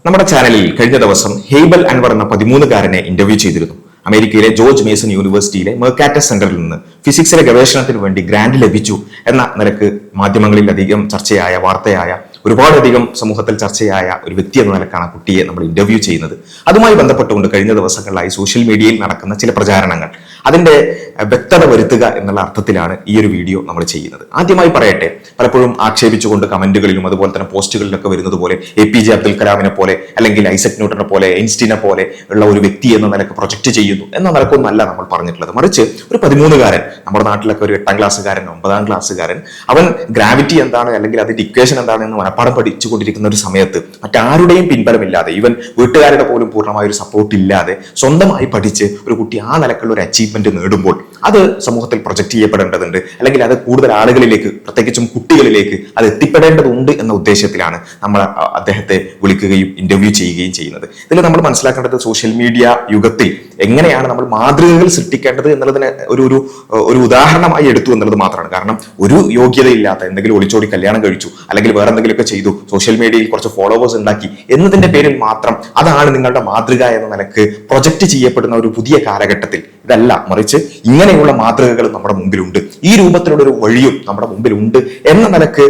നമ്മുടെ ചാനലിൽ കഴിഞ്ഞ ദിവസം ഹെയ്ബൽ അൻവർ എന്ന 13-കാരനെ ഇന്റർവ്യൂ ചെയ്തിരുന്നു. അമേരിക്കയിലെ ജോർജ് മേസൺ യൂണിവേഴ്സിറ്റിയിലെ മെർക്കാറ്റസ് സെന്ററിൽ നിന്ന് ഫിസിക്സിലെ ഗവേഷണത്തിന് വേണ്ടി ഗ്രാന്റ് ലഭിച്ചു എന്ന നിലക്ക് മാധ്യമങ്ങളിൽ അധികം ചർച്ചയായ വാർത്തയായ ഒരുപാടധികം സമൂഹത്തിൽ ചർച്ചയായ ഒരു വ്യക്തി എന്ന നിലക്കാണ് കുട്ടിയെ നമ്മൾ ഇന്റർവ്യൂ ചെയ്യുന്നത്. അതുമായി ബന്ധപ്പെട്ടുകൊണ്ട് കഴിഞ്ഞ ദിവസങ്ങളിലായി സോഷ്യൽ മീഡിയയിൽ നടക്കുന്ന ചില പ്രചാരണങ്ങൾ അതിന്റെ വ്യക്തത വരുത്തുക എന്നുള്ള അർത്ഥത്തിലാണ് ഈ ഒരു വീഡിയോ നമ്മൾ ചെയ്യുന്നത്. ആദ്യമായി പറയട്ടെ, പലപ്പോഴും ആക്ഷേപിച്ചുകൊണ്ട് കമന്റുകളിലും അതുപോലെ തന്നെ പോസ്റ്റുകളിലൊക്കെ വരുന്നത് പോലെ APJ അബ്ദുൽ കലാമിനെ പോലെ അല്ലെങ്കിൽ ഐസക് ന്യൂട്ടനെ പോലെ ഐൻസ്റ്റീനെ പോലെ ഉള്ള ഒരു വ്യക്തി എന്ന നിലക്ക് പ്രൊജക്ട് ചെയ്യുന്നു എന്ന നിലക്കൊന്നല്ല നമ്മൾ പറഞ്ഞിട്ടുള്ളത്. മറിച്ച് ഒരു 13-കാരൻ, നമ്മുടെ നാട്ടിലൊക്കെ ഒരു 8ാം ക്ലാസ്സുകാരൻ 9ാം ക്ലാസ്സുകാരൻ, അവൻ ഗ്രാവിറ്റി എന്താണ് അല്ലെങ്കിൽ അതിന്റെ ഇക്വേഷൻ എന്താണ് എന്ന് മനപ്പാഠം പഠിച്ചുകൊണ്ടിരിക്കുന്ന ഒരു സമയത്ത് മറ്റാരുടെയും പിൻബലമില്ലാതെ, ഈവൻ വീട്ടുകാരുടെ പോലും പൂർണ്ണമായ ഒരു സപ്പോർട്ട് ഇല്ലാതെ സ്വന്തമായി പഠിച്ച് ഒരു കുട്ടി ആ നിലക്കുള്ള ഒരു അച്ചീവ്മെന്റ് നേടുമ്പോൾ അത് സമൂഹത്തിൽ പ്രൊജക്ട് ചെയ്യപ്പെടേണ്ടതുണ്ട്, അല്ലെങ്കിൽ അത് കൂടുതൽ ആളുകളിലേക്ക്, പ്രത്യേകിച്ചും കുട്ടികളിലേക്ക് അത് എത്തിപ്പെടേണ്ടതുണ്ട് എന്ന ഉദ്ദേശത്തിലാണ് നമ്മൾ അദ്ദേഹത്തെ വിളിക്കുകയും ഇന്റർവ്യൂ ചെയ്യുകയും ചെയ്യുന്നത്. ഇതിൽ നമ്മൾ മനസ്സിലാക്കേണ്ടത് സോഷ്യൽ മീഡിയ യുഗത്തിൽ എങ്ങനെയാണ് നമ്മൾ മാതൃകകൾ സൃഷ്ടിക്കേണ്ടത് എന്നുള്ളതിന് ഒരു ഉദാഹരണമായി എടുത്തു എന്നുള്ളത് മാത്രമാണ്. കാരണം ഒരു യോഗ്യതയില്ലാത്ത എന്തെങ്കിലും ഒളിച്ചോടി കല്യാണം കഴിച്ചു അല്ലെങ്കിൽ വേറെ എന്തെങ്കിലുമൊക്കെ ചെയ്തു, സോഷ്യൽ മീഡിയയിൽ കുറച്ച് ഫോളോവേഴ്സ് ഉണ്ടാക്കി എന്നതിന്റെ പേരിൽ മാത്രം അതാണ് നിങ്ങളുടെ മാതൃക എന്ന നിലക്ക് പ്രൊജക്ട് ചെയ്യപ്പെടുന്ന ഒരു പുതിയ കാലഘട്ടത്തിൽ ഇതല്ല, മറിച്ച് ഇങ്ങനെയുള്ള മാതൃകകൾ നമ്മുടെ മുമ്പിലുണ്ട്, ഈ രൂപത്തിലുള്ള ഒരു വഴിയും നമ്മുടെ മുമ്പിലുണ്ട് എന്ന നിലക്ക്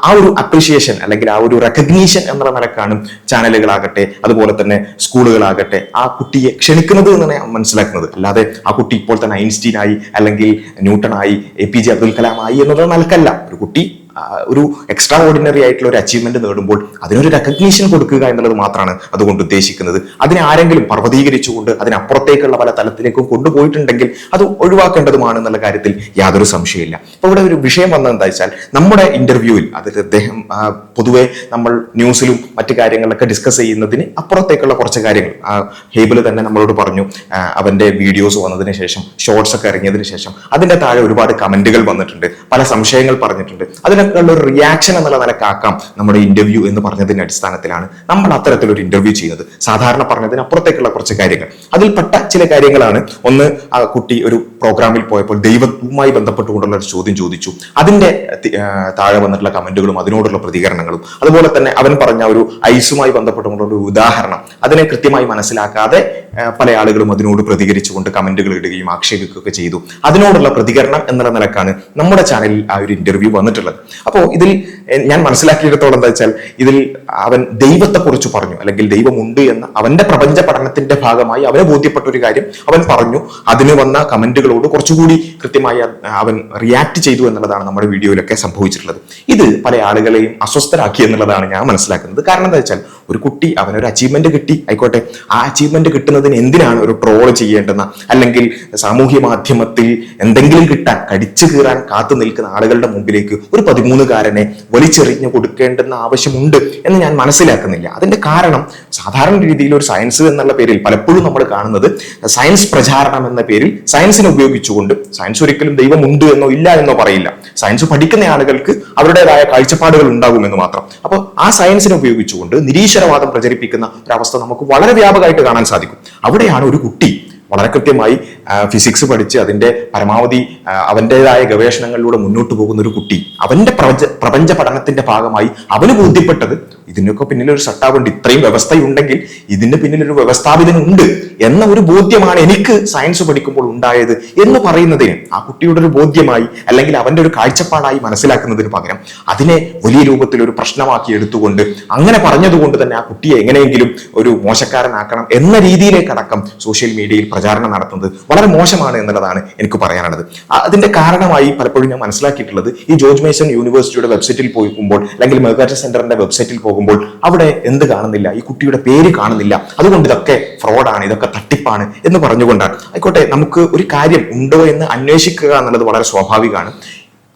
ആ ഒരു അപ്രിഷിയേഷൻ അല്ലെങ്കിൽ ആ ഒരു റെക്കഗ്നീഷൻ എന്നുള്ള നിലക്കാണ് ചാനലുകളാകട്ടെ അതുപോലെ തന്നെ സ്കൂളുകളാകട്ടെ ആ കുട്ടിയെ ക്ഷണിക്കുന്നത് എന്നാണ് ഞാൻ മനസ്സിലാക്കുന്നത്. അല്ലാതെ ആ കുട്ടി ഇപ്പോൾ തന്നെ ഐൻസ്റ്റീനായി അല്ലെങ്കിൽ ന്യൂട്ടനായി APJ അബ്ദുൽ കലാം ആയി എന്നത് നിലക്കല്ല. ഒരു കുട്ടി ഒരു എക്സ്ട്രാ ഓർഡിനറി ആയിട്ടുള്ള ഒരു അച്ചീവ്മെന്റ് നേടുമ്പോൾ അതിനൊരു റെക്കഗ്നീഷൻ കൊടുക്കുക എന്നുള്ളത് മാത്രമാണ് അതുകൊണ്ട് ഉദ്ദേശിക്കുന്നത്. അതിനെ ആരെങ്കിലും പർവ്വതീകരിച്ചുകൊണ്ട് അതിനപ്പുറത്തേക്കുള്ള പല തലത്തിലേക്കും കൊണ്ടുപോയിട്ടുണ്ടെങ്കിൽ അത് ഒഴിവാക്കേണ്ടതുമാണ് എന്നുള്ള കാര്യത്തിൽ യാതൊരു സംശയമില്ല. അപ്പൊ ഇവിടെ ഒരു വിഷയം വന്നത് എന്താ വെച്ചാൽ, നമ്മുടെ ഇന്റർവ്യൂവിൽ അതിൽ അദ്ദേഹം പൊതുവെ നമ്മൾ ന്യൂസിലും മറ്റു കാര്യങ്ങളിലൊക്കെ ഡിസ്കസ് ചെയ്യുന്നതിന് അപ്പുറത്തേക്കുള്ള കുറച്ച് കാര്യങ്ങൾ ഹെയ്ബൽ തന്നെ നമ്മളോട് പറഞ്ഞു. അവന്റെ വീഡിയോസ് വന്നതിന് ശേഷം, ഷോർട്സ് ഒക്കെ ഇറങ്ങിയതിനു ശേഷം അതിന്റെ താഴെ ഒരുപാട് കമന്റുകൾ വന്നിട്ടുണ്ട്, പല സംശയങ്ങൾ പറഞ്ഞിട്ടുണ്ട്. അതിനൊക്കെ ഉള്ള ഒരു റിയാക്ഷൻ എന്നുള്ള നിലക്കാക്കാം നമ്മുടെ ഇന്റർവ്യൂ എന്ന് പറഞ്ഞതിന്റെ അടിസ്ഥാനത്തിലാണ് നമ്മൾ അത്തരത്തിലൊരു ഇന്റർവ്യൂ ചെയ്യുന്നത്. സാധാരണ പറഞ്ഞതിന് അപ്പുറത്തേക്കുള്ള കുറച്ച് കാര്യങ്ങൾ, അതിൽപ്പെട്ട ചില കാര്യങ്ങളാണ്. ഒന്ന്, ആ കുട്ടി ഒരു പ്രോഗ്രാമിൽ പോയപ്പോൾ ദൈവവുമായി ബന്ധപ്പെട്ടുകൊണ്ടുള്ള ഒരു ചോദ്യം ചോദിച്ചു. അതിന്റെ താഴെ വന്നിട്ടുള്ള കമന്റുകളും അതിനോടുള്ള പ്രതികരണങ്ങളും, അതുപോലെ തന്നെ അവൻ പറഞ്ഞ ഒരു ഐസുമായി ബന്ധപ്പെട്ടുകൊണ്ടുള്ള ഒരു ഉദാഹരണം, അതിനെ കൃത്യമായി മനസ്സിലാക്കാതെ പല ആളുകളും അതിനോട് പ്രതികരിച്ചുകൊണ്ട് കമന്റുകൾ ഇടുകയും ആക്ഷേപിക്കുകയൊക്കെ ചെയ്തു. അതിനോടുള്ള പ്രതികരണം എന്നുള്ള നിലക്കാണ് നമ്മുടെ ചാനലിൽ ആ ഒരു ഇന്റർവ്യൂ വന്നിട്ടുള്ളത്. അപ്പോൾ ഇതിൽ ഞാൻ മനസ്സിലാക്കിയിടത്തോളം എന്താ വെച്ചാൽ, ഇതിൽ അവൻ ദൈവത്തെ കുറിച്ച് പറഞ്ഞു, അല്ലെങ്കിൽ ദൈവമുണ്ട് എന്ന അവന്റെ പ്രപഞ്ച പഠനത്തിന്റെ ഭാഗമായി അവനെ ബോധ്യപ്പെട്ട ഒരു കാര്യം അവൻ പറഞ്ഞു. അതിന് വന്ന കമന്റുകളോട് കുറച്ചുകൂടി കൃത്യമായി അവൻ റിയാക്ട് ചെയ്തു എന്നുള്ളതാണ് നമ്മുടെ വീഡിയോയിലൊക്കെ സംഭവിച്ചിട്ടുള്ളത്. ഇത് പല ആളുകളെയും അസ്വസ്ഥരാക്കി എന്നുള്ളതാണ് ഞാൻ മനസ്സിലാക്കുന്നത്. കാരണം എന്താ വെച്ചാൽ, ഒരു കുട്ടി അവനൊരു അച്ചീവ്മെന്റ് കിട്ടി, ആയിക്കോട്ടെ, ആ അച്ചീവ്മെന്റ് കിട്ടുന്നതിന് എന്തിനാണ് ഒരു ട്രോൾ ചെയ്യേണ്ടെന്ന, അല്ലെങ്കിൽ സാമൂഹ്യ മാധ്യമത്തിൽ എന്തെങ്കിലും കിട്ടാൻ കടിച്ചു കീറാൻ കാത്തു നിൽക്കുന്ന ആളുകളുടെ മുമ്പിലേക്ക് ഒരു 13-കാരനെ വലിച്ചെറിഞ്ഞു കൊടുക്കേണ്ടെന്ന ആവശ്യമുണ്ട് എന്ന് ഞാൻ മനസ്സിലാക്കുന്നില്ല. അതിന്റെ കാരണം, സാധാരണ രീതിയിൽ ഒരു സയൻസ് എന്നുള്ള പേരിൽ പലപ്പോഴും നമ്മൾ കാണുന്നത് സയൻസ് പ്രചാരണം എന്ന പേരിൽ സയൻസിനെ ഉപയോഗിച്ചുകൊണ്ട്, സയൻസ് ഒരിക്കലും ദൈവമുണ്ട് എന്നോ ഇല്ല എന്നോ പറയില്ല, സയൻസ് പഠിക്കുന്ന ആളുകൾക്ക് അവരുടേതായ കാഴ്ചപ്പാടുകൾ ഉണ്ടാകുമെന്ന് മാത്രം. അപ്പോൾ ആ സയൻസിനെ ഉപയോഗിച്ചുകൊണ്ട് നിരീശ്വരവാദം പ്രചരിപ്പിക്കുന്ന ഒരവസ്ഥ നമുക്ക് വളരെ വ്യാപകമായിട്ട് കാണാൻ സാധിക്കും. അവിടെയാണ് ഒരു കുട്ടി വളരെ കൃത്യമായി ഫിസിക്സ് പഠിച്ച് അതിന്റെ പരമാവധി അവൻ്റെതായ ഗവേഷണങ്ങളിലൂടെ മുന്നോട്ട് പോകുന്ന ഒരു കുട്ടി, അവന്റെ പ്രപഞ്ച പഠനത്തിന്റെ ഭാഗമായി അവന് ബോധ്യപ്പെട്ടത് ഇതിനൊക്കെ പിന്നിലൊരു സട്ടാവുണ്ട്, ഇത്രയും വ്യവസ്ഥയുണ്ടെങ്കിൽ ഇതിന് പിന്നിലൊരു വ്യവസ്ഥാപിതനുണ്ട് എന്ന ഒരു ബോധ്യമാണ് എനിക്ക് സയൻസ് പഠിക്കുമ്പോൾ ഉണ്ടായത് എന്ന് പറയുന്നതിന് ആ കുട്ടിയുടെ ഒരു ബോധ്യമായി അല്ലെങ്കിൽ അവന്റെ ഒരു കാഴ്ചപ്പാടായി മനസ്സിലാക്കുന്നതിന് പകരം അതിനെ വലിയ രൂപത്തിൽ ഒരു പ്രശ്നമാക്കി എടുത്തുകൊണ്ട് അങ്ങനെ പറഞ്ഞതുകൊണ്ട് തന്നെ ആ കുട്ടിയെ എങ്ങനെയെങ്കിലും ഒരു മോശക്കാരനാക്കണം എന്ന രീതിയിലേക്കടക്കം സോഷ്യൽ മീഡിയയിൽ പ്രചാരണം നടത്തുന്നത് വളരെ മോശമാണ് എന്നുള്ളതാണ് എനിക്ക് പറയാനുള്ളത്. അതിന്റെ കാരണമായി പലപ്പോഴും ഞാൻ മനസ്സിലാക്കിയിട്ടുള്ളത്, ഈ ജോർജ് മേസൺ യൂണിവേഴ്സിറ്റിയുടെ വെബ്സൈറ്റിൽ പോകുമ്പോൾ അല്ലെങ്കിൽ മെർക്കാറ്റസ് സെന്ററിന്റെ വെബ്സൈറ്റിൽ പോകുമ്പോൾ അവിടെ എന്ത് കാണുന്നില്ല, ഈ കുട്ടിയുടെ പേര് കാണുന്നില്ല. അതുകൊണ്ട് ഇതൊക്കെ ഫ്രോഡാണ്, ഇതൊക്കെ തട്ടിപ്പാണ് എന്ന് പറഞ്ഞുകൊണ്ടാണ്. ആയിക്കോട്ടെ, നമുക്ക് ഒരു കാര്യം ഉണ്ടോ എന്ന് അന്വേഷിക്കുക എന്നുള്ളത് വളരെ സ്വാഭാവികമാണ്.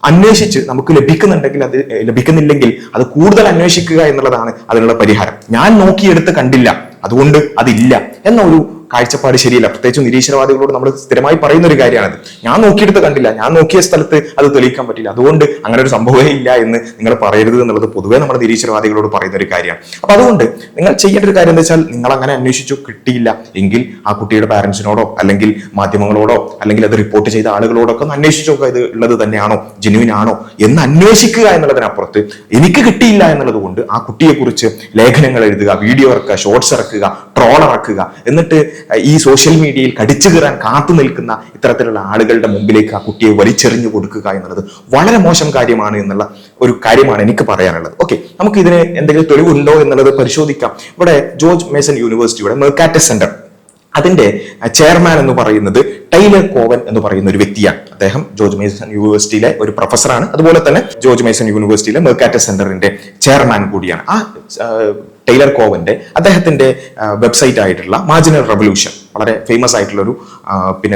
അന്വേഷിച്ച് നമുക്ക് ലഭിക്കുന്നുണ്ടെങ്കിൽ, അത് ലഭിക്കുന്നില്ലെങ്കിൽ അത് കൂടുതൽ അന്വേഷിക്കുക എന്നുള്ളതാണ് അതിനുള്ള പരിഹാരം. ഞാൻ നോക്കിയെടുത്ത് കണ്ടില്ല, അതുകൊണ്ട് അതില്ല എന്ന ഒരു കാഴ്ചപ്പാട് ശരിയല്ല. പ്രത്യേകിച്ച് നിരീശ്വരവാദികളോട് നമ്മൾ സ്ഥിരമായി പറയുന്ന ഒരു കാര്യമാണത്. ഞാൻ നോക്കിയെടുത്ത് കണ്ടില്ല, ഞാൻ നോക്കിയ സ്ഥലത്ത് അത് തെളിയിക്കാൻ പറ്റില്ല, അതുകൊണ്ട് അങ്ങനെ ഒരു സംഭവമേ ഇല്ല എന്ന് നിങ്ങൾ പറയരുത് എന്നുള്ളത് പൊതുവേ നമ്മുടെ നിരീശ്വരവാദികളോട് പറയുന്ന ഒരു കാര്യമാണ്. അപ്പൊ അതുകൊണ്ട് നിങ്ങൾ ചെയ്യേണ്ട ഒരു കാര്യം എന്താ വെച്ചാൽ, നിങ്ങൾ അങ്ങനെ അന്വേഷിച്ചു കിട്ടിയില്ല എങ്കിൽ ആ കുട്ടിയുടെ പാരന്റ്സിനോടോ അല്ലെങ്കിൽ മാധ്യമങ്ങളോടോ അല്ലെങ്കിൽ അത് റിപ്പോർട്ട് ചെയ്ത ആളുകളോടൊക്കെ ഒന്ന് അന്വേഷിച്ചു നോക്കുക, ഇത് ഉള്ളത് തന്നെയാണോ, ജെന്യുവിൻ ആണോ എന്ന് അന്വേഷിക്കുക എന്നുള്ളതിനപ്പുറത്ത് എനിക്ക് കിട്ടിയില്ല എന്നുള്ളത് കൊണ്ട് ആ കുട്ടിയെ കുറിച്ച് ലേഖനങ്ങൾ എഴുതുക, വീഡിയോ ഇറക്കുക, ഷോർട്സ് ഇറക്കുക, ട്രോൾ ഇറക്കുക, എന്നിട്ട് ഈ സോഷ്യൽ മീഡിയയിൽ കടിച്ചു കയറാൻ കാത്തു നിൽക്കുന്ന ഇത്തരത്തിലുള്ള ആളുകളുടെ മുമ്പിലേക്ക് ആ കുട്ടിയെ വലിച്ചെറിഞ്ഞു കൊടുക്കുക എന്നുള്ളത് വളരെ മോശം കാര്യമാണ് എന്നുള്ള ഒരു കാര്യമാണ് എനിക്ക് പറയാനുള്ളത്. ഓക്കെ, നമുക്ക് ഇതിന് എന്തെങ്കിലും തെളിവുണ്ടോ എന്നുള്ളത് പരിശോധിക്കാം. ഇവിടെ ജോർജ് മേസൺ യൂണിവേഴ്സിറ്റിയുടെ മെർക്കാറ്റസ് സെന്റർ, അതിന്റെ ചെയർമാൻ എന്ന് പറയുന്നത് ടൈലർ കോവൻ എന്ന് പറയുന്ന ഒരു വ്യക്തിയാണ്. അദ്ദേഹം ജോർജ് മേസൺ യൂണിവേഴ്സിറ്റിയിലെ ഒരു പ്രൊഫസറാണ്. അതുപോലെ തന്നെ ജോർജ് മേസൺ യൂണിവേഴ്സിറ്റിയിലെ മെർക്കാറ്റസ് സെന്ററിന്റെ ചെയർമാൻ കൂടിയാണ്. ആ ടൈലർ കോവന്റെ അദ്ദേഹത്തിന്റെ വെബ്സൈറ്റ് ആയിട്ടുള്ള മാർജിനൽ റെവല്യൂഷൻ വളരെ ഫേമസ് ആയിട്ടുള്ള ഒരു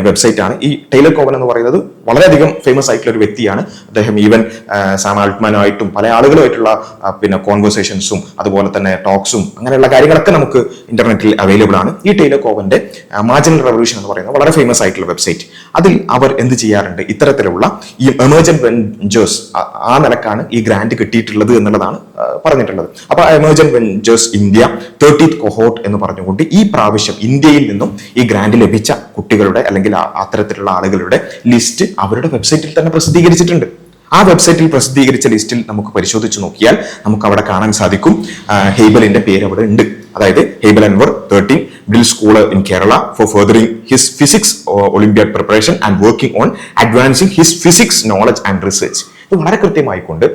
വെബ്സൈറ്റ് ആണ്. ഈ ടൈലർ കോവൻ എന്ന് പറയുന്നത് വളരെയധികം ഫേമസ് ആയിട്ടുള്ള ഒരു വ്യക്തിയാണ്. അദ്ദേഹം ഈവൻ സാം ആൾട്ട്മാനുമായിട്ടും പല ആളുകളുമായിട്ടുള്ള കോൺവെർസേഷൻസും അതുപോലെ തന്നെ ടോക്സും അങ്ങനെയുള്ള കാര്യങ്ങളൊക്കെ നമുക്ക് ഇന്റർനെറ്റിൽ അവൈലബിൾ ആണ്. ഈ ടൈലർ കോവന്റെ മാർജിനൽ റെവല്യൂഷൻ എന്ന് പറയുന്നത് വളരെ ഫേമസ് ആയിട്ടുള്ള വെബ്സൈറ്റ്. അതിൽ അവർ എന്ത് ചെയ്യാറുണ്ട്, ഇത്തരത്തിലുള്ള ഈ എമർജന്റ് വെഞ്ചേഴ്സ് ആ നിലക്കാണ് ഈ ഗ്രാന്റ് കിട്ടിയിട്ടുള്ളത് എന്നുള്ളതാണ് പറഞ്ഞിട്ടുള്ളത്. അപ്പൊ emergent ventures India 30th cohort എന്ന് പറഞ്ഞുകൊണ്ട് ഈ പ്രാവശ്യം ഇന്ത്യയിൽ നിന്നും ഈ ഗ്രാന്റ് ലഭിച്ച കുട്ടികളുടെ അല്ലെങ്കിൽ അത്തരത്തിലുള്ള ആളുകളുടെ ലിസ്റ്റ് അവരുടെ വെബ്സൈറ്റിൽ തന്നെ പ്രസിദ്ധീകരിച്ചിട്ടുണ്ട്. ആ വെബ്സൈറ്റിൽ പ്രസിദ്ധീകരിച്ച ലിസ്റ്റിൽ നമുക്ക് പരിശോധിച്ച് നോക്കിയാൽ നമുക്ക് അവിടെ കാണാൻ സാധിക്കും ഹെയ്ബലിന്റെ പേര് അവിടെ ഉണ്ട്. അതായത് ഹെയ്ബൽ Anwar 13 Brill Scholar in Kerala for furthering his physics Olympiad preparation and working on advancing his physics knowledge and research. ഇത് വളരെ കൃത്യമായിക്കൊണ്ട്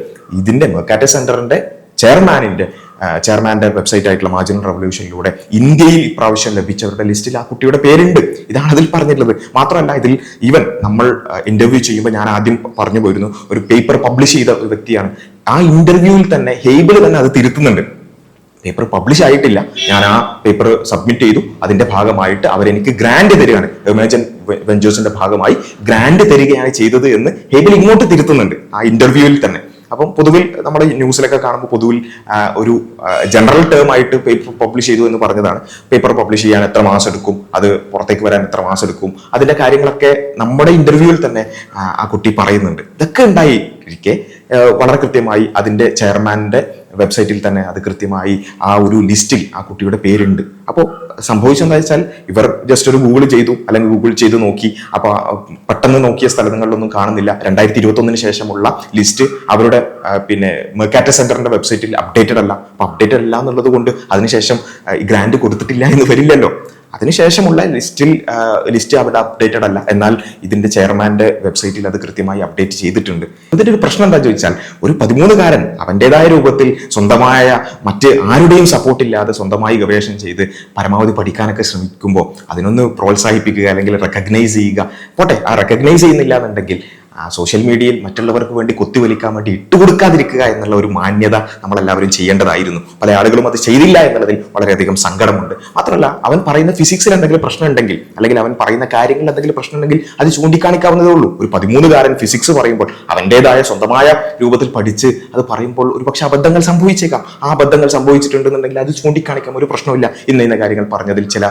ഇതിന്റെ മെർക്കാറ്റസ് സെന്ററിന്റെ ചെയർമാന്റെ വെബ്സൈറ്റ് ആയിട്ടുള്ള മാർജിനൽ റെവല്യൂഷനിലൂടെ ഇന്ത്യയിൽ ഇപ്രാവശ്യം ലഭിച്ചവരുടെ ലിസ്റ്റിൽ ആ കുട്ടിയുടെ പേരുണ്ട്. ഇതാണ് അതിൽ പറഞ്ഞിട്ടുള്ളത്. മാത്രമല്ല ഇതിൽ ഈവൻ നമ്മൾ ഇന്റർവ്യൂ ചെയ്യുമ്പോൾ ഞാൻ ആദ്യം പറഞ്ഞു പോയിരുന്നു, ഒരു പേപ്പർ പബ്ലിഷ് ചെയ്ത ഒരു വ്യക്തിയാണ്. ആ ഇന്റർവ്യൂവിൽ തന്നെ ഹെയ്ബിൾ തന്നെ അത് തിരുത്തുന്നുണ്ട്. പേപ്പർ പബ്ലിഷ് ആയിട്ടില്ല, ഞാൻ ആ പേപ്പർ സബ്മിറ്റ് ചെയ്തു, അതിന്റെ ഭാഗമായിട്ട് അവരെനിക്ക് ഗ്രാന്റ് തരികയാണ്, എമർജന്റ് വെഞ്ചേഴ്സിന്റെ ഭാഗമായി ഗ്രാന്റ് തരികയാണ് ചെയ്തത് എന്ന് ഹെയ്ബിൾ ഇങ്ങോട്ട് തിരുത്തുന്നുണ്ട് ആ ഇന്റർവ്യൂവിൽ തന്നെ. അപ്പം പൊതുവിൽ നമ്മുടെ ന്യൂസിലൊക്കെ കാണുമ്പോൾ പൊതുവിൽ ഒരു ജനറൽ ടേം ആയിട്ട് പേപ്പർ പബ്ലിഷ് ചെയ്തു എന്ന് പറഞ്ഞതാണ്. പേപ്പർ പബ്ലിഷ് ചെയ്യാൻ എത്ര മാസം എടുക്കും, അത് പുറത്തേക്ക് വരാൻ എത്ര മാസം എടുക്കും, അതിന്റെ കാര്യങ്ങളൊക്കെ നമ്മുടെ ഇന്റർവ്യൂവിൽ തന്നെ ആ കുട്ടി പറയുന്നുണ്ട്. ഇതൊക്കെ ഉണ്ടായിരിക്കെ വളരെ കൃത്യമായി അതിന്റെ ചെയർമാന്റെ വെബ്സൈറ്റിൽ തന്നെ അത് കൃത്യമായി ആ ഒരു ലിസ്റ്റിൽ ആ കുട്ടിയുടെ പേരുണ്ട്. അപ്പോൾ സംഭവിച്ചെന്താ വെച്ചാൽ ഇവർ ജസ്റ്റ് ഒരു ഗൂഗിൾ ചെയ്തു അല്ലെങ്കിൽ ഗൂഗിൾ ചെയ്ത് നോക്കി, അപ്പൊ പെട്ടെന്ന് നോക്കിയ സ്ഥലങ്ങളിലൊന്നും കാണുന്നില്ല. 2021 ശേഷമുള്ള ലിസ്റ്റ് അവരുടെ മെർക്കാറ്റസ് സെന്ററിന്റെ വെബ്സൈറ്റിൽ അപ്ഡേറ്റഡ് അല്ല. അപ്പൊ അപ്ഡേറ്റഡ് അല്ല എന്നുള്ളത് കൊണ്ട് അതിനുശേഷം ഗ്രാന്റ് കൊടുത്തിട്ടില്ല എന്ന് വരില്ലല്ലോ. അതിനുശേഷമുള്ള ലിസ്റ്റ് അവിടെ അപ്ഡേറ്റഡ് അല്ല, എന്നാൽ ഇതിന്റെ ചെയർമാന്റെ വെബ്സൈറ്റിൽ അത് കൃത്യമായി അപ്ഡേറ്റ് ചെയ്തിട്ടുണ്ട്. ഇതിന്റെ ഒരു പ്രശ്നം എന്താ ചോദിച്ചാൽ, ഒരു 13കാരൻ അവന്റേതായ രൂപത്തിൽ സ്വന്തമായ മറ്റ് ആരുടെയും സപ്പോർട്ട് ഇല്ലാതെ സ്വന്തമായി ഗവേഷണം ചെയ്ത് പരമാവധി പഠിക്കാനൊക്കെ ശ്രമിക്കുമ്പോൾ അതിനൊന്ന് പ്രോത്സാഹിപ്പിക്കുക അല്ലെങ്കിൽ റെക്കഗ്നൈസ് ചെയ്യുക. പോട്ടെ, ആ റെക്കഗ്നൈസ് ചെയ്യുന്നില്ല എന്നുണ്ടെങ്കിൽ സോഷ്യൽ മീഡിയയിൽ മറ്റുള്ളവർക്ക് വേണ്ടി കൊത്തിവലിക്കാൻ വേണ്ടി ഇട്ടുകൊടുക്കാതിരിക്കുക എന്നുള്ള ഒരു മാന്യത നമ്മളെല്ലാവരും ചെയ്യേണ്ടതായിരുന്നു. പല ആളുകളും അത് ചെയ്തില്ല എന്നുള്ളതിൽ വളരെയധികം സങ്കടമുണ്ട്. മാത്രമല്ല, അവൻ പറയുന്ന ഫിസിക്സിൽ എന്തെങ്കിലും പ്രശ്നം ഉണ്ടെങ്കിൽ അല്ലെങ്കിൽ അവൻ പറയുന്ന കാര്യങ്ങളിൽ എന്തെങ്കിലും പ്രശ്നം ഉണ്ടെങ്കിൽ അത് ചൂണ്ടിക്കാണിക്കാവുന്നതേ ഉള്ളൂ. ഒരു 13കാരൻ ഫിസിക്സ് പറയുമ്പോൾ അവൻ്റെതായ സ്വന്തമായ രൂപത്തിൽ പഠിച്ച് അത് പറയുമ്പോൾ ഒരുപക്ഷെ അബദ്ധങ്ങൾ സംഭവിച്ചേക്കാം. ആ അബദ്ധങ്ങൾ സംഭവിച്ചിട്ടുണ്ടെന്നുണ്ടെങ്കിൽ അത് ചൂണ്ടിക്കാണിക്കാം, ഒരു പ്രശ്നമില്ല. ഇന്ന കാര്യങ്ങൾ പറഞ്ഞതിൽ ചില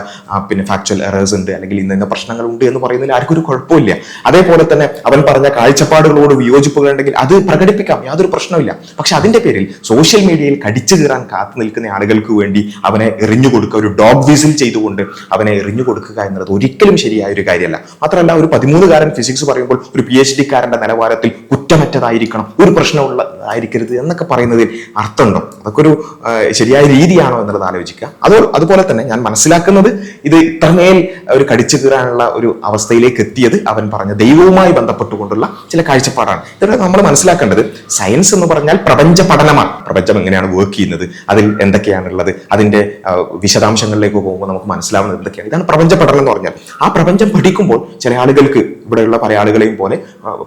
ഫാക്ച്വൽ എറേഴ്സ് ഉണ്ട് അല്ലെങ്കിൽ ഇന്ന പ്രശ്നങ്ങൾ ഉണ്ട് എന്ന് പറയുന്നതിൽ ആർക്കും ഒരു കുഴപ്പമില്ല. അതേപോലെ തന്നെ അവൻ പറഞ്ഞ കാഴ്ചപ്പാടുകളോട് വിയോജിപ്പുകൾ ഉണ്ടെങ്കിൽ അത് പ്രകടിപ്പിക്കാം, യാതൊരു പ്രശ്നമില്ല. പക്ഷെ അതിന്റെ പേരിൽ സോഷ്യൽ മീഡിയയിൽ കടിച്ചു കീറാൻ കാത്തു നിൽക്കുന്ന ആളുകൾക്ക് വേണ്ടി അവനെ എറിഞ്ഞു കൊടുക്കുക, ഒരു ഡോഗ് വിസിൽ ചെയ്തുകൊണ്ട് അവനെ എറിഞ്ഞു കൊടുക്കുക എന്നുള്ളത് ഒരിക്കലും ശരിയായ ഒരു കാര്യമല്ല. മാത്രമല്ല, ഒരു 13കാരൻ ഫിസിക്സ് പറയുമ്പോൾ ഒരു PhD-കാരന്റെ നിലവാരത്തിൽ കുറ്റമറ്റതായിരിക്കണം, ഒരു പ്രശ്നമുള്ളതായിരിക്കരുത് എന്നൊക്കെ പറയുന്നതിൽ അർത്ഥമുണ്ടോ? അതൊക്കെ ഒരു ശരിയായ രീതിയാണോ എന്നുള്ളത് ആലോചിക്കുക. അതുപോലെ തന്നെ ഞാൻ മനസ്സിലാക്കുന്നത് ഇത് ഇത്രമേൽ ഒരു കടിച്ചു കീറാനുള്ള ഒരു അവസ്ഥയിലേക്ക് എത്തിയത് അവൻ പറഞ്ഞ ദൈവവുമായി ബന്ധപ്പെട്ടുകൊണ്ടുള്ള ചില കാഴ്ചപ്പാടാണ്. ഇതൊക്കെ നമ്മൾ മനസ്സിലാക്കേണ്ടത്, സയൻസ് എന്ന് പറഞ്ഞാൽ പ്രപഞ്ച പഠനമാണ്. പ്രപഞ്ചം എങ്ങനെയാണ് വർക്ക് ചെയ്യുന്നത്, അതിൽ എന്തൊക്കെയാണുള്ളത്, അതിന്റെ വിശദാംശങ്ങളിലേക്ക് പോകുമ്പോൾ നമുക്ക് മനസ്സിലാവുന്നത് എന്തൊക്കെയാണ്. ഇതാണ് പ്രപഞ്ച പഠനം എന്ന് പറഞ്ഞാൽ. ആ പ്രപഞ്ചം പഠിക്കുമ്പോൾ ചില ആളുകൾക്ക്, ഇവിടെയുള്ള പല ആളുകളെയും പോലെ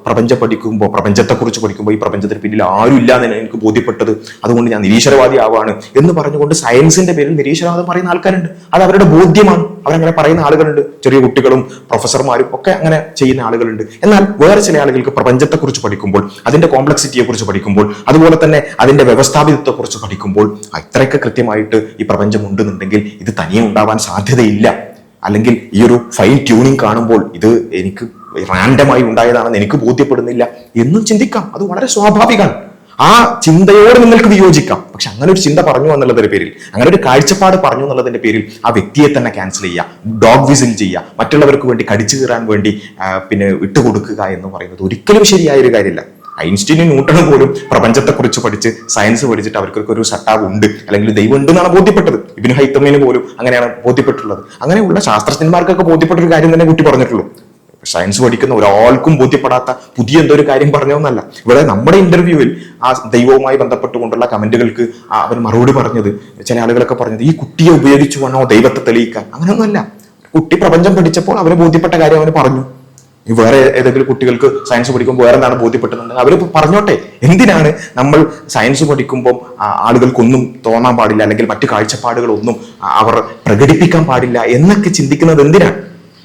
പ്രപഞ്ചം പഠിക്കുമ്പോൾ, പ്രപഞ്ചത്തെക്കുറിച്ച് പഠിക്കുമ്പോൾ ഈ പ്രപഞ്ചത്തിന് പിന്നിൽ ആരും ഇല്ല എന്നാണ് എനിക്ക് ബോധ്യപ്പെട്ടത്, അതുകൊണ്ട് ഞാൻ നിരീശ്വരവാദി ആവാണ് എന്ന് പറഞ്ഞുകൊണ്ട് സയൻസിന്റെ പേരിൽ നിരീശ്വരവാദം പറയുന്ന ആൾക്കാരുണ്ട്. അത് അവരുടെ ബോധ്യമാണ്, അവരങ്ങനെ പറയുന്ന ആളുകളുണ്ട്. ചെറിയ കുട്ടികളും പ്രൊഫസർമാരും ഒക്കെ അങ്ങനെ ചെയ്യുന്ന ആളുകളുണ്ട്. എന്നാൽ വേറെ ചില ആളുകൾക്ക് പ്രപഞ്ചത്തെക്കുറിച്ച് പഠിക്കുമ്പോൾ, അതിന്റെ കോംപ്ലക്സിറ്റിയെ കുറിച്ച് പഠിക്കുമ്പോൾ, അതുപോലെ തന്നെ അതിന്റെ വ്യവസ്ഥാപിതത്വത്തെക്കുറിച്ച് പഠിക്കുമ്പോൾ, ഇത്രയൊക്കെ കൃത്യമായിട്ട് ഈ പ്രപഞ്ചം ഉണ്ടെന്നുണ്ടെങ്കിൽ ഇത് തനിയെ ഉണ്ടാവാൻ സാധ്യതയില്ല. അല്ലെങ്കിൽ ഈ ഒരു ഫൈൻ ട്യൂണിങ് കാണുമ്പോൾ ഇത് എനിക്ക് റാൻഡമായി ഉണ്ടായതാണെന്ന് എനിക്ക് ബോധ്യപ്പെടുന്നില്ല എന്നും ചിന്തിക്കാം. അത് വളരെ സ്വാഭാവികമാണ്. ആ ചിന്തയോട് നിങ്ങൾക്ക് വിയോജിക്കാം. പക്ഷെ അങ്ങനെ ഒരു ചിന്ത പറഞ്ഞു എന്നുള്ളതിന്റെ പേരിൽ, അങ്ങനെ ഒരു കാഴ്ചപ്പാട് പറഞ്ഞു എന്നുള്ളതിന്റെ പേരിൽ ആ വ്യക്തിയെ തന്നെ ക്യാൻസൽ ചെയ്യുക, ഡോഗ് വിസിൽ ചെയ്യുക, മറ്റുള്ളവർക്ക് വേണ്ടി കടിച്ചു കീറാൻ വേണ്ടി പിന്നെ വിട്ടുകൊടുക്കുക എന്ന് പറയുന്നത് ഒരിക്കലും ശരിയായ ഒരു കാര്യമില്ല. ഐൻസ്റ്റീനും ന്യൂട്ടണും പോലും പ്രപഞ്ചത്തെക്കുറിച്ച് പഠിച്ച് സയൻസ് പഠിച്ചിട്ട് അവർക്കൊക്കെ ഒരു സട്ടാവ് ഉണ്ട്, അല്ലെങ്കിൽ ദൈവം ഉണ്ട് എന്നാണ് ബോധ്യപ്പെട്ടത്. ഇബ്നു ഹൈത്തമിന് പോലും അങ്ങനെയാണ് ബോധ്യപ്പെട്ടുള്ളത്. അങ്ങനെയുള്ള ശാസ്ത്രജ്ഞന്മാർക്കൊക്കെ ബോധ്യപ്പെട്ട ഒരു കാര്യം തന്നെ കുട്ടി പറഞ്ഞിട്ടുള്ളൂ. സയൻസ് പഠിക്കുന്ന ഒരാൾക്കും ബോധ്യപ്പെടാത്ത പുതിയ എന്തോ ഒരു കാര്യം പറഞ്ഞോന്നല്ല. ഇവിടെ നമ്മുടെ ഇന്റർവ്യൂവിൽ ആ ദൈവവുമായി ബന്ധപ്പെട്ടുകൊണ്ടുള്ള കമന്റുകൾക്ക് അവർ മറുപടി പറഞ്ഞത്, ചില ആളുകളൊക്കെ പറഞ്ഞത് ഈ കുട്ടിയെ ഉപയോഗിച്ചു വേണോ ദൈവത്തെ തെളിയിക്കാൻ. അങ്ങനെയൊന്നുമല്ല. കുട്ടി പ്രപഞ്ചം പഠിച്ചപ്പോൾ അവന് ബോധ്യപ്പെട്ട കാര്യം അവന് പറഞ്ഞു. ഈ വേറെ ഏതെങ്കിലും കുട്ടികൾക്ക് സയൻസ് പഠിക്കുമ്പോൾ വേറെ എന്താണ് ബോധ്യപ്പെട്ടതെന്ന് അവർ പറഞ്ഞോട്ടെ. എന്തിനാണ് നമ്മൾ സയൻസ് പഠിക്കുമ്പോൾ ആളുകൾക്കൊന്നും തോന്നാൻ പാടില്ല, അല്ലെങ്കിൽ മറ്റു കാഴ്ചപ്പാടുകളൊന്നും അവർ പ്രകടിപ്പിക്കാൻ പാടില്ല എന്നൊക്കെ ചിന്തിക്കുന്നത് എന്തിനാണ്?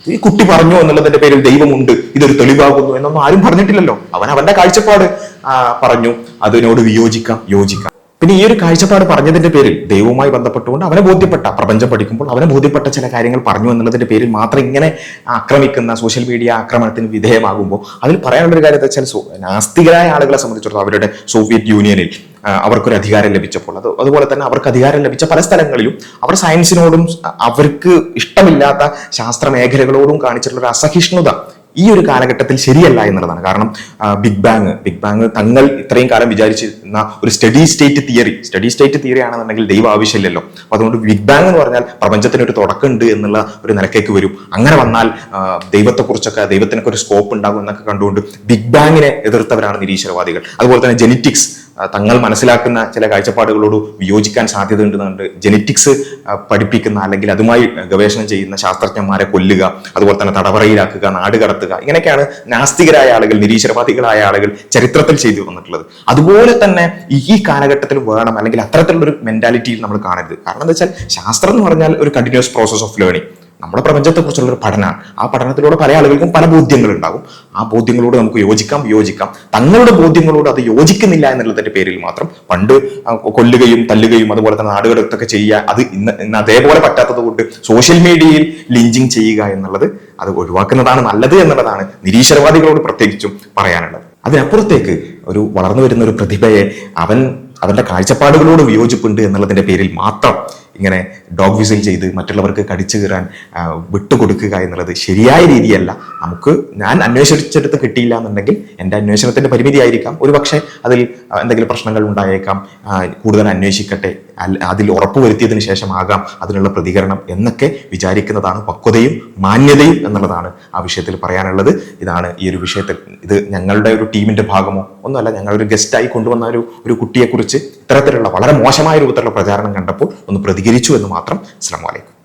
ഈ കുട്ടി പറഞ്ഞു എന്നുള്ളതിന്റെ പേരിൽ ദൈവമുണ്ട്, ഇതൊരു തെളിവാകുന്നു എന്നൊന്നും ആരും പറഞ്ഞിട്ടില്ലല്ലോ. അവന്റെ കാഴ്ചപ്പാട് പറഞ്ഞു, അതിനോട് യോജിക്കാം. പിന്നെ ഈ ഒരു കാഴ്ചപ്പാട് പറഞ്ഞതിന്റെ പേരിൽ ദൈവവുമായി ബന്ധപ്പെട്ടുകൊണ്ട് അവനെ ബോധ്യപ്പെട്ട, പ്രപഞ്ചം പഠിക്കുമ്പോൾ അവനെ ബോധ്യപ്പെട്ട ചില കാര്യങ്ങൾ പറഞ്ഞു എന്നുള്ളതിന്റെ പേരിൽ മാത്രം ഇങ്ങനെ ആക്രമിക്കുന്ന സോഷ്യൽ മീഡിയ ആക്രമണത്തിന് വിധേയമാകുമ്പോൾ അതിൽ പറയാനുള്ളൊരു കാര്യം എന്താ വെച്ചാൽ, നാസ്തികരായ ആളുകളെ സംബന്ധിച്ചിടത്തോളം അവരുടെ സോവിയറ്റ് യൂണിയനിൽ അവർക്കൊരു അധികാരം ലഭിച്ചപ്പോൾ അതുപോലെ തന്നെ അവർക്ക് അധികാരം ലഭിച്ച പല സ്ഥലങ്ങളിലും അവർ സയൻസിനോടും അവർക്ക് ഇഷ്ടമില്ലാത്ത ശാസ്ത്ര മേഖലകളോടും കാണിച്ചിട്ടുള്ള ഒരു അസഹിഷ്ണുത ഈ ഒരു കാലഘട്ടത്തിൽ ശരിയല്ല എന്നുള്ളതാണ്. കാരണം ബിഗ് ബാങ് തങ്ങൾ ഇത്രയും കാലം വിചാരിച്ചിരുന്ന ഒരു സ്റ്റഡി സ്റ്റേറ്റ് തിയറി ആണെന്നുണ്ടെങ്കിൽ ദൈവം ആവശ്യമില്ലല്ലോ. അപ്പൊ അതുകൊണ്ട് ബിഗ് ബാങ് എന്ന് പറഞ്ഞാൽ പ്രപഞ്ചത്തിന് ഒരു തുടക്കമുണ്ട് എന്നുള്ള ഒരു നിലക്കേക്ക് വരും. അങ്ങനെ വന്നാൽ ദൈവത്തെക്കുറിച്ചൊക്കെ, ദൈവത്തിനൊക്കെ ഒരു സ്കോപ്പ് ഉണ്ടാകും എന്നൊക്കെ കണ്ടുകൊണ്ട് ബിഗ് ബാങ്ങിനെ എതിർത്തവരാണ് നിരീശ്വരവാദികൾ. അതുപോലെ തന്നെ ജെനറ്റിക്സ്, തങ്ങൾ മനസ്സിലാക്കുന്ന ചില കാഴ്ചപ്പാടുകളോട് വിയോജിക്കാൻ സാധ്യതയുണ്ടെന്നുണ്ട് ജെനറ്റിക്സ് പഠിപ്പിക്കുന്ന അല്ലെങ്കിൽ അതുമായി ഗവേഷണം ചെയ്യുന്ന ശാസ്ത്രജ്ഞന്മാരെ കൊല്ലുക, അതുപോലെ തന്നെ തടവറയിലാക്കുക, നാട് കടത്തുക, ഇങ്ങനെയൊക്കെയാണ് നാസ്തികരായ ആളുകൾ, നിരീശ്വരവാദികളായ ആളുകൾ ചരിത്രത്തിൽ ചെയ്തു വന്നിട്ടുള്ളത്. അതുപോലെ തന്നെ ഈ കാലഘട്ടത്തിൽ വേണം, അല്ലെങ്കിൽ അത്തരത്തിലുള്ളൊരു മെന്റാലിറ്റിയിൽ നമ്മൾ കാണരുത്. കാരണം എന്താ വെച്ചാൽ ശാസ്ത്രം എന്ന് പറഞ്ഞാൽ ഒരു കണ്ടിന്യൂസ് പ്രോസസ് ഓഫ് ലേണിംഗ്, നമ്മുടെ പ്രപഞ്ചത്തെക്കുറിച്ചുള്ള ഒരു പഠനമാണ്. ആ പഠനത്തിലൂടെ പല ആളുകൾക്കും പല ബോധ്യങ്ങൾ ഉണ്ടാകും. ആ ബോധ്യങ്ങളോട് നമുക്ക് യോജിക്കാം. തങ്ങളുടെ ബോധ്യങ്ങളോട് അത് യോജിക്കുന്നില്ല എന്നുള്ളതിന്റെ പേരിൽ മാത്രം പണ്ട് കൊല്ലുകയും തല്ലുകയും അതുപോലെ തന്നെ നാടുകടത്തൊക്കെ ചെയ്യുക, അത് ഇന്ന് അതേപോലെ പറ്റാത്തത് കൊണ്ട് സോഷ്യൽ മീഡിയയിൽ ലിഞ്ചിങ് ചെയ്യുക എന്നുള്ളത് അത് ഒഴിവാക്കുന്നതാണ് നല്ലത് എന്നുള്ളതാണ് നിരീശ്വരവാദികളോട് പ്രത്യേകിച്ചും പറയാനുള്ളത്. അതിനപ്പുറത്തേക്ക് ഒരു വളർന്നു വരുന്ന ഒരു പ്രതിഭയെ അവന്റെ കാഴ്ചപ്പാടുകളോട് വിയോജിപ്പുണ്ട് എന്നുള്ളതിന്റെ പേരിൽ മാത്രം ഇങ്ങനെ ഡോഗ് വിസിൽ ചെയ്ത് മറ്റുള്ളവർക്ക് കടിച്ചു കീറാൻ വിട്ടുകൊടുക്കുക എന്നുള്ളത് ശരിയായ രീതിയല്ല. ഞാൻ അന്വേഷിച്ചെടുത്ത് കിട്ടിയില്ല എന്നുണ്ടെങ്കിൽ എൻ്റെ അന്വേഷണത്തിന്റെ പരിമിതി ആയിരിക്കാം, ഒരു പക്ഷേ അതിൽ എന്തെങ്കിലും പ്രശ്നങ്ങൾ ഉണ്ടായേക്കാം, കൂടുതൽ അന്വേഷിക്കട്ടെ, അതിൽ ഉറപ്പുവരുത്തിയതിനു ശേഷമാകാം അതിനുള്ള പ്രതികരണം എന്നൊക്കെ വിചാരിക്കുന്നതാണ് പക്വതയും മാന്യതയും എന്നുള്ളതാണ് ആ വിഷയത്തിൽ പറയാനുള്ളത്. ഇതാണ് ഈ ഒരു വിഷയത്തിൽ, ഇത് ഞങ്ങളുടെ ഒരു ടീമിന്റെ ഭാഗമോ ഒന്നുമല്ല, ഞങ്ങളൊരു ഗസ്റ്റായി കൊണ്ടുവന്ന ഒരു കുട്ടിയെക്കുറിച്ച് ഇത്തരത്തിലുള്ള വളരെ മോശമായ രൂപത്തിലുള്ള പ്രചാരണം കണ്ടപ്പോൾ ഒന്ന് പ്രതികരിച്ചു എന്ന് മാത്രം. അസ്സലാമു അലൈക്കും.